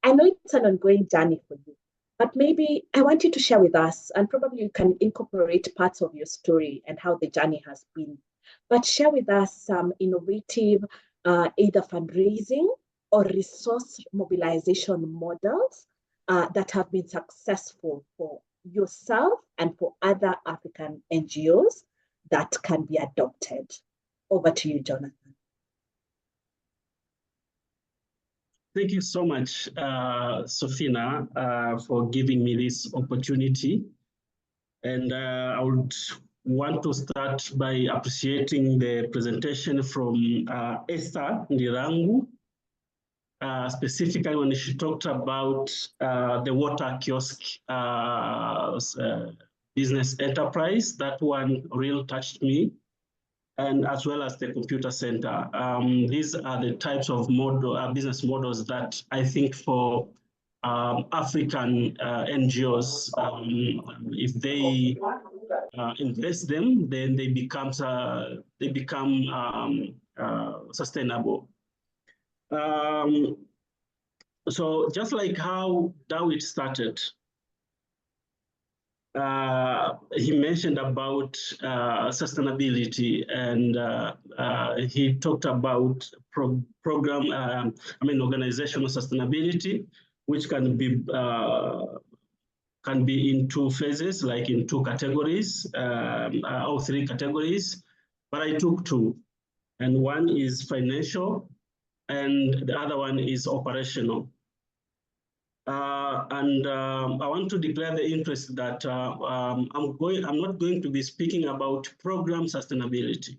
I know it's an ongoing journey for you, but maybe I want you to share with us, and probably you can incorporate parts of your story and how the journey has been. But share with us some innovative, either fundraising or resource mobilization models that have been successful for yourself and for other African NGOs that can be adopted. Over to you, Jonathan. Thank you so much, Sofina, for giving me this opportunity. And I would want to start by appreciating the presentation from Esther Ndirangu, specifically when she talked about the water kiosk business enterprise. That one really touched me, and as well as the computer center. These are the types of business models that I think for African NGOs, if they invest them, then they become sustainable. So just like how Dawit started, he mentioned about sustainability, and he talked about organizational sustainability, which can be in two phases, like in two categories, or three categories. But I took two, and one is financial, and the other one is operational. I want to declare the interest that I'm not going to be speaking about program sustainability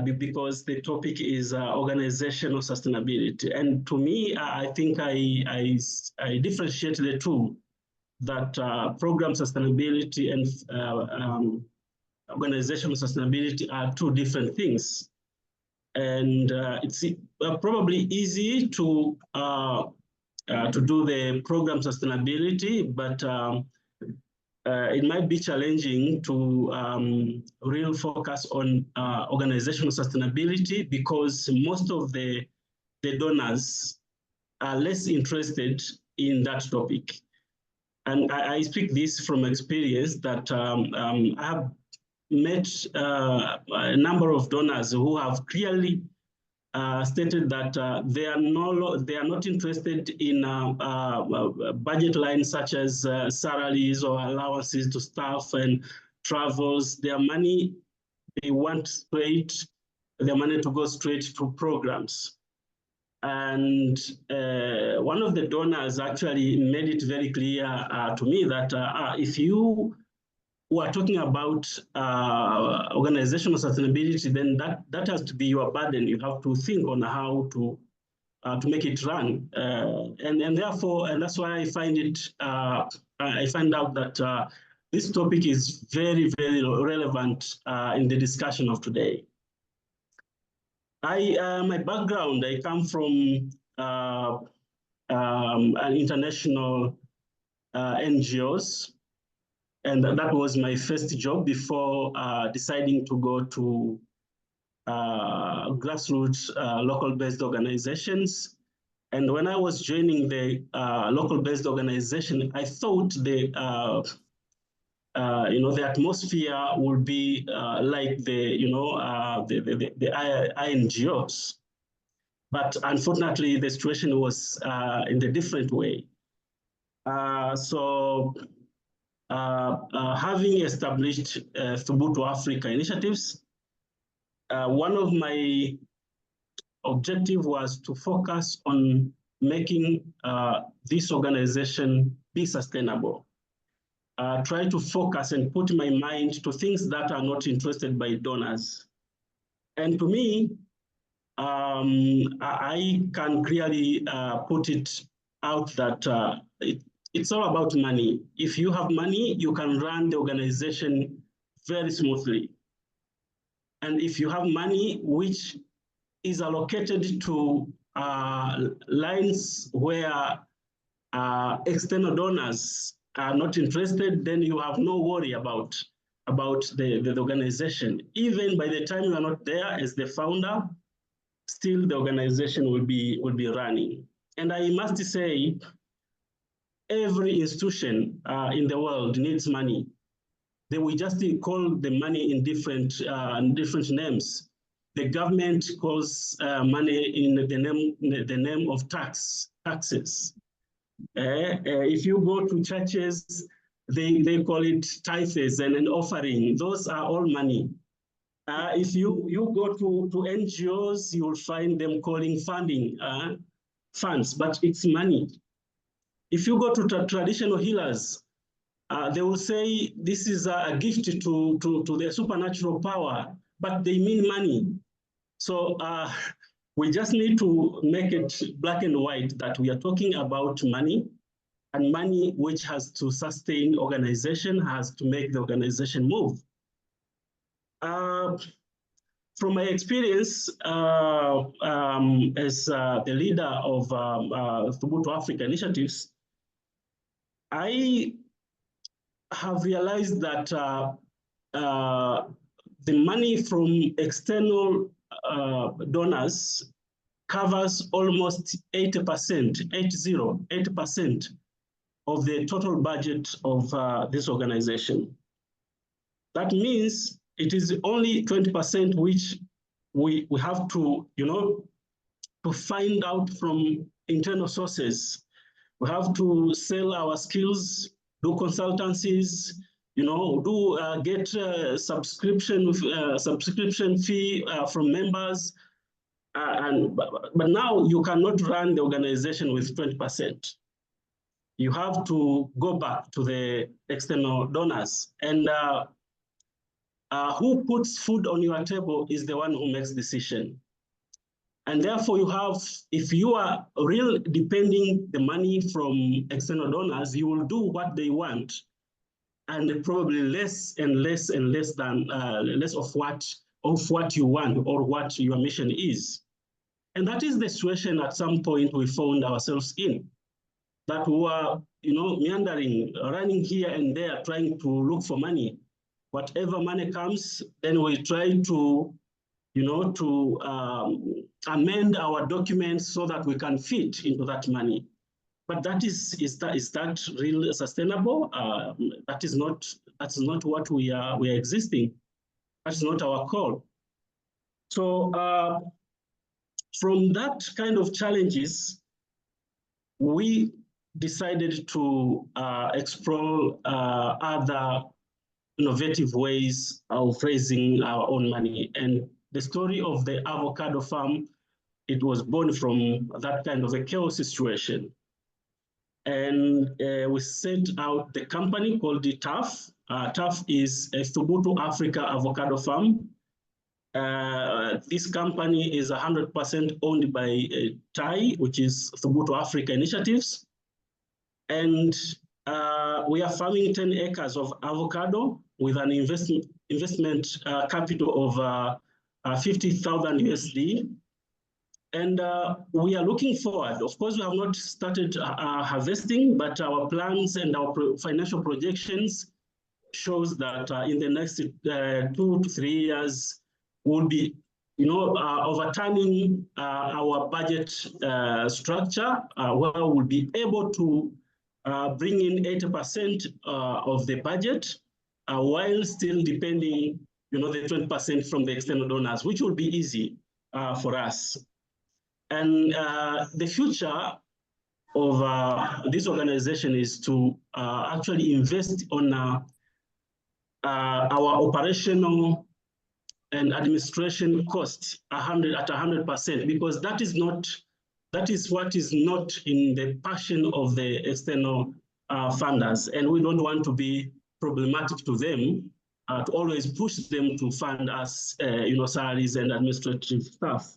because the topic is organizational sustainability. And to me, I think I differentiate the two, that program sustainability and organizational sustainability are two different things. And it's probably easy to do the program sustainability, but it might be challenging to really focus on organizational sustainability, because most of the donors are less interested in that topic. And I speak this from experience that I have met a number of donors who have clearly stated that they are not interested in budget lines such as salaries or allowances to staff and travels. Their money, they want their money to go straight to programs. And one of the donors actually made it very clear to me that if you are talking about organizational sustainability, then that has to be your burden. You have to think on how to make it run, and therefore, and that's why I find out that this topic is very, very relevant in the discussion of today. My background, I come from an international NGOs. And that was my first job before deciding to go to grassroots local-based organizations. And when I was joining the local-based organization, I thought the atmosphere would be like the INGOs. But unfortunately, the situation was in a different way. Having established Thubutu Africa initiatives, one of my objectives was to focus on making this organization be sustainable. Try to focus and put my mind to things that are not interested by donors. And to me, I can clearly put it out that it's all about money. If you have money, you can run the organization very smoothly. And if you have money which is allocated to lines where external donors are not interested, then you have no worry about the organization. Even by the time you are not there as the founder, still the organization will be running. And I must say, every institution in the world needs money. They will just call the money in different names. The government calls money in the name of taxes. If you go to churches, they call it tithes and an offering. Those are all money. If you go to NGOs, you will find them calling funding funds, but it's money. If you go to traditional healers, they will say this is a gift to the supernatural power, but they mean money. So we just need to make it black and white that we are talking about money, and money which has to sustain organization, has to make the organization move. From my experience as the leader of Thubutu Africa initiatives, I have realized that the money from external donors covers almost 80%, 80% of the total budget of this organization. That means it is only 20% which we have to, to find out from internal sources. We have to sell our skills, do consultancies, get subscription fee from members. But now you cannot run the organization with 20%. You have to go back to the external donors. And who puts food on your table is the one who makes decision. And therefore you have, if you are really depending the money from external donors, you will do what they want, and probably less and less and less than less of what you want or what your mission is. And that is the situation at some point we found ourselves in, that we were, meandering, running here and there, trying to look for money. Whatever money comes, then we try to, amend our documents so that we can fit into that money. But that is that really sustainable? That's not what we are existing. That's not our call. So from that kind of challenges, we decided to explore other innovative ways of raising our own money. And the story of the avocado farm, it was born from that kind of a chaos situation. And we sent out the company called the TAF. TAF is a Thubutu Africa avocado farm. This company is 100% owned by TAI, which is Thubutu Africa Initiatives. And we are farming 10 acres of avocado with an investment capital of 50,000 USD. And we are looking forward. Of course, we have not started harvesting, but our plans and our financial projections shows that in the next 2 to 3 years, we'll be, overturning our budget structure, where we'll be able to bring in 80% of the budget, while still depending, the 20% from the external donors, which will be easy for us. And the future of this organization is to actually invest on our operational and administration costs at 100%, because that is what is not in the passion of the external funders, and we don't want to be problematic to them, to always push them to fund us, salaries and administrative staff.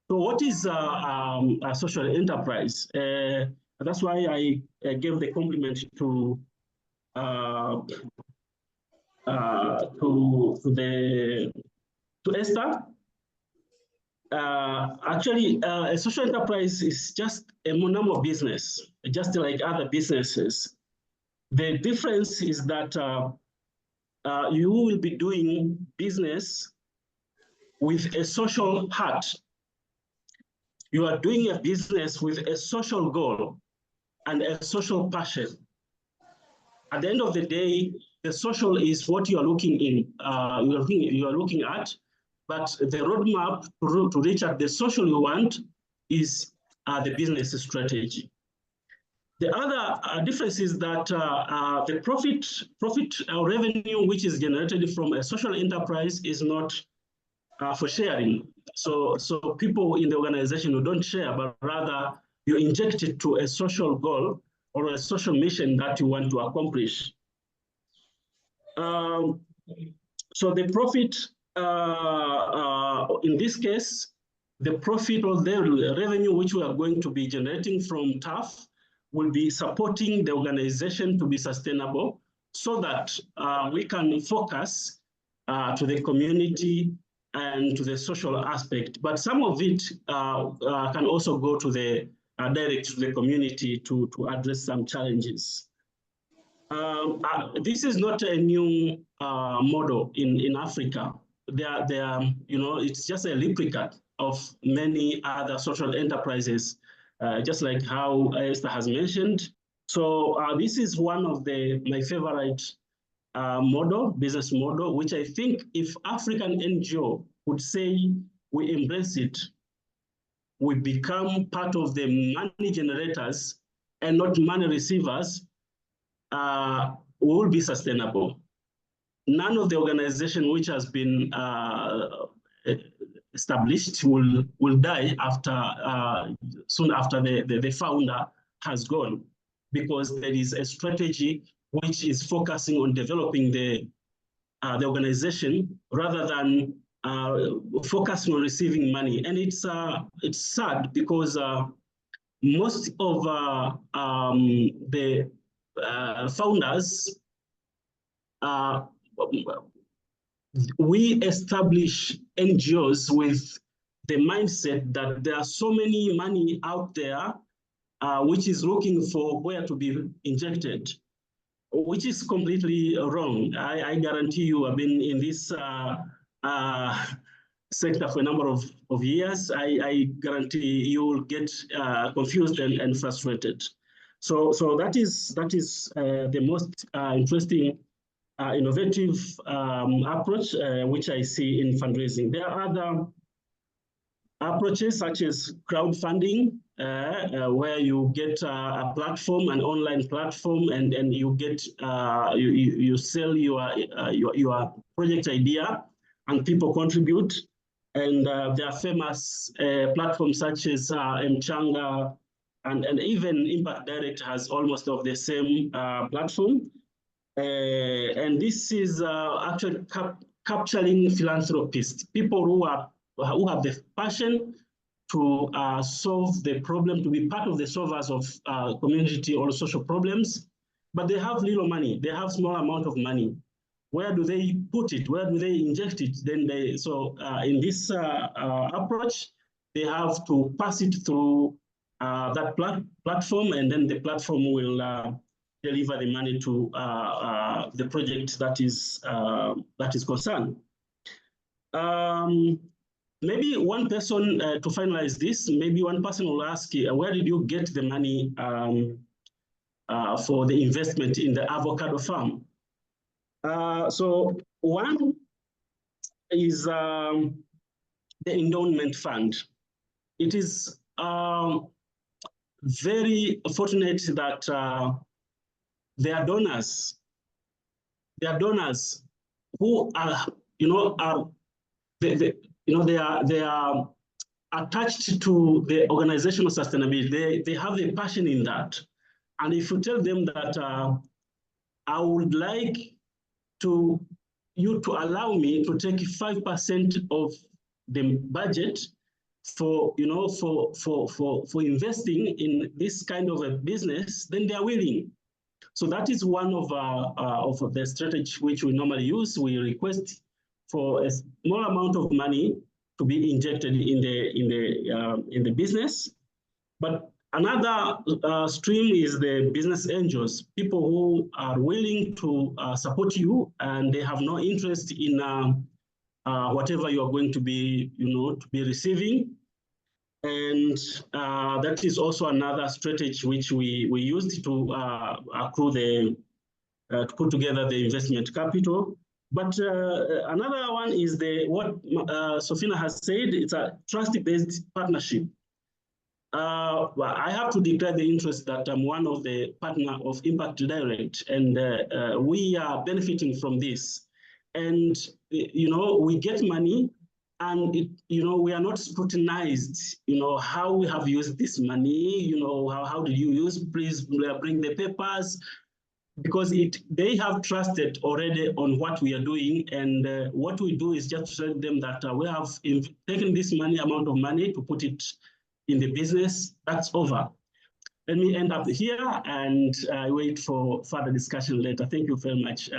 So what is a social enterprise? That's why I gave the compliment to Esther. Actually, a social enterprise is just a normal business, just like other businesses. The difference is that you will be doing business with a social heart. you are doing a business with a social goal and a social passion. At the end of the day, the social is what you are looking in, you are looking at, but the roadmap to reach at the social you want is the business strategy. The other difference is that the profit or revenue which is generated from a social enterprise is not for sharing. So people in the organization who don't share, but rather you inject it to a social goal or a social mission that you want to accomplish. So the profit, in this case, the profit or the revenue which we are going to be generating from TAF will be supporting the organization to be sustainable so that we can focus to the community and to the social aspect. But some of it can also go to the direct to the community to address some challenges. This is not a new model in Africa. It's just a replica of many other social enterprises, just like how Esther has mentioned. So this is one of my favorite business model, which I think if African NGO would say we embrace it, we become part of the money generators and not money receivers, will be sustainable. None of the organization which has been established will die soon after the founder has gone, because there is a strategy which is focusing on developing the organization rather than focusing on receiving money. And it's sad because most of the founders, we establish NGOs with the mindset that there are so many money out there which is looking for where to be injected, which is completely wrong. I guarantee you, I've been in this sector for a number of years. I guarantee you will get confused and frustrated. So that is the most interesting, innovative approach which I see in fundraising. There are other approaches such as crowdfunding, where you get a platform, an online platform, and you get you sell your project idea, and people contribute. And there are famous platforms such as Mchanga, and even Impact Direct has almost of the same platform. And this is actually capturing philanthropists, people who have the passion to solve the problem, to be part of the solvers of community or social problems, but they have little money. They have small amount of money. Where do they put it? Where do they inject it? Then in this approach, they have to pass it through that platform, and then the platform will deliver the money to the project that is concerned. Maybe one person, to finalize this, maybe one person will ask, where did you get the money for the investment in the avocado farm? So one is the endowment fund. It is very fortunate that there are donors who are, they are attached to the organizational sustainability. They have a passion in that. And if you tell them that I would like you to allow me to take 5% of the budget for investing in this kind of a business, then they are willing. So that is one of the strategy which we normally use. We request for a small amount of money to be injected in the business. But another stream is the business angels, people who are willing to support you, and they have no interest in whatever you are going to be, to be receiving. And that is also another strategy which we used to accrue to put together the investment capital. But another one is what Sofina has said, it's a trust-based partnership. I have to declare the interest that I'm one of the partner of Impact Direct, and we are benefiting from this. And, we get money, and, we are not scrutinized, how we have used this money, how did you use, please bring the papers, because they have trusted already on what we are doing, and what we do is just to tell them that we have taken this amount of money to put it in the business. That's over. Let me end up here and wait for further discussion later. Thank you very much.